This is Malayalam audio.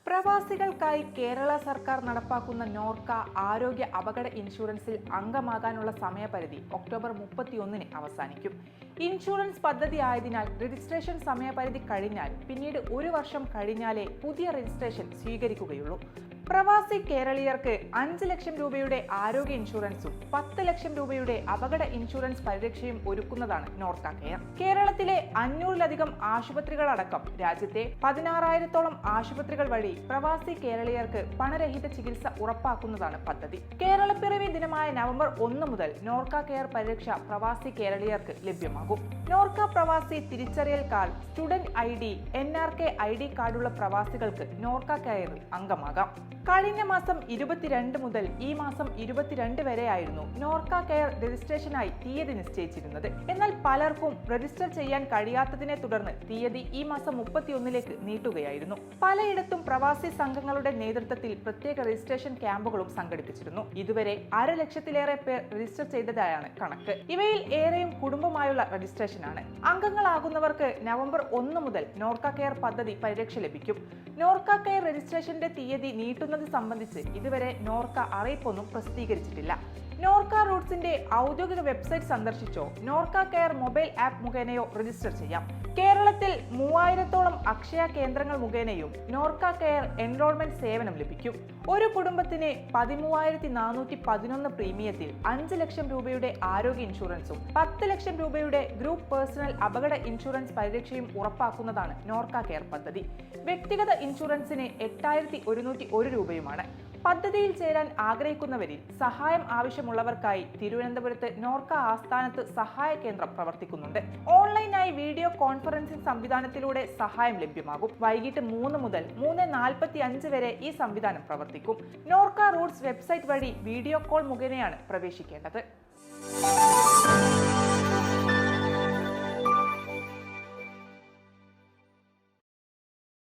പ്രവാസികൾക്കായി കേരള സർക്കാർ നടപ്പാക്കുന്ന നോർക്ക ആരോഗ്യ അപകട ഇൻഷുറൻസിൽ അംഗമാകാനുള്ള സമയപരിധി ഒക്ടോബർ 31-ന് അവസാനിക്കും. ഇൻഷുറൻസ് പദ്ധതി ആയതിനാൽ രജിസ്ട്രേഷൻ സമയപരിധി കഴിഞ്ഞാൽ പിന്നീട് 1 വർഷം കഴിഞ്ഞാലേ പുതിയ രജിസ്ട്രേഷൻ സ്വീകരിക്കുകയുള്ളൂ. പ്രവാസി കേരളീയർക്ക് 5 ലക്ഷം രൂപയുടെ ആരോഗ്യ ഇൻഷുറൻസും 10 ലക്ഷം രൂപയുടെ അപകട ഇൻഷുറൻസ് പരിരക്ഷയും ഒരുക്കുന്നതാണ് നോർക്ക കെയർ. കേരളത്തിലെ 500-ലധികം ആശുപത്രികളടക്കം രാജ്യത്തെ 16,000-ഓളം ആശുപത്രികൾ വഴി പ്രവാസി കേരളീയർക്ക് പണരഹിത ചികിത്സ ഉറപ്പാക്കുന്നതാണ് പദ്ധതി. കേരളപ്പിറവി ദിനമായ നവംബർ 1 മുതൽ നോർക്ക കെയർ പരിരക്ഷ പ്രവാസി കേരളീയർക്ക് ലഭ്യമാകും. നോർക്ക പ്രവാസി തിരിച്ചറിയൽ card, student ID, NRK ID കാർഡുള്ള പ്രവാസികൾക്ക് നോർക്ക കെയറിൽ അംഗമാകാം. കഴിഞ്ഞ മാസം 22 മുതൽ ഈ മാസം 22 വരെയായിരുന്നു നോർക്ക കെയർ രജിസ്ട്രേഷനായി തീയതി നിശ്ചയിച്ചിരുന്നത്. എന്നാൽ പലർക്കും രജിസ്റ്റർ ചെയ്യാൻ കഴിയാത്തതിനെ തുടർന്ന് തീയതി ഈ മാസം 31-ലേക്ക് നീട്ടുകയായിരുന്നു. പലയിടത്തും പ്രവാസി സംഘങ്ങളുടെ നേതൃത്വത്തിൽ പ്രത്യേക രജിസ്ട്രേഷൻ ക്യാമ്പുകളും സംഘടിപ്പിച്ചിരുന്നു. ഇതുവരെ 1/2 ലക്ഷത്തിലേറെ പേർ രജിസ്റ്റർ ചെയ്തതായാണ് കണക്ക്. ഇവയിൽ ഏറെയും കുടുംബമായുള്ള രജിസ്ട്രേഷനാണ്. അംഗങ്ങളാകുന്നവർക്ക് നവംബർ 1 മുതൽ നോർക്ക കെയർ പദ്ധതി പരിരക്ഷ ലഭിക്കും. നോർക്ക കെയർ രജിസ്ട്രേഷന്റെ തീയതി നീട്ടുന്നത് സംബന്ധിച്ച് ഇതുവരെ നോർക്ക അറിയിപ്പൊന്നും പ്രസിദ്ധീകരിച്ചിട്ടില്ല. നോർക്ക റൂട്ട്സിന്റെ ഔദ്യോഗിക വെബ്സൈറ്റ് സന്ദർശിച്ചോ നോർക്ക കെയർ മൊബൈൽ ആപ്പ് മുഖേനയോ രജിസ്റ്റർ ചെയ്യാം. കേരളത്തിൽ 3000-ഓളം അക്ഷയ കേന്ദ്രങ്ങൾ മുഖേനയും നോർക്ക കെയർ എൻറോൾമെന്റ് സേവനം ലഭിക്കും. ഒരു കുടുംബത്തിന് 13,411 പ്രീമിയത്തിൽ 5 ലക്ഷം രൂപയുടെ ആരോഗ്യ ഇൻഷുറൻസും 10 ലക്ഷം രൂപയുടെ ഗ്രൂപ്പ് പേഴ്സണൽ അപകട ഇൻഷുറൻസ് പരിരക്ഷയും ഉറപ്പാക്കുന്നതാണ് നോർക്ക കെയർ പദ്ധതി. വ്യക്തിഗത ഇൻഷുറൻസിന് 8,101 രൂപയുമാണ്. പദ്ധതിയിൽ ചേരാൻ ആഗ്രഹിക്കുന്നവരിൽ സഹായം ആവശ്യമുള്ളവർക്കായി തിരുവനന്തപുരത്ത് നോർക്ക ആസ്ഥാനത്ത് സഹായ കേന്ദ്രം പ്രവർത്തിക്കുന്നുണ്ട്. ഓൺലൈനായി വീഡിയോ കോൺഫറൻസിംഗ് സംവിധാനത്തിലൂടെ സഹായം ലഭ്യമാകും. വൈകിട്ട് 3 മുതൽ 3:45 വരെ ഈ സംവിധാനം പ്രവർത്തിക്കും. നോർക്ക റൂട്ട്സ് വെബ്സൈറ്റ് വഴി വീഡിയോ കോൾ മുഖേനയാണ് പ്രവേശിക്കേണ്ടത്.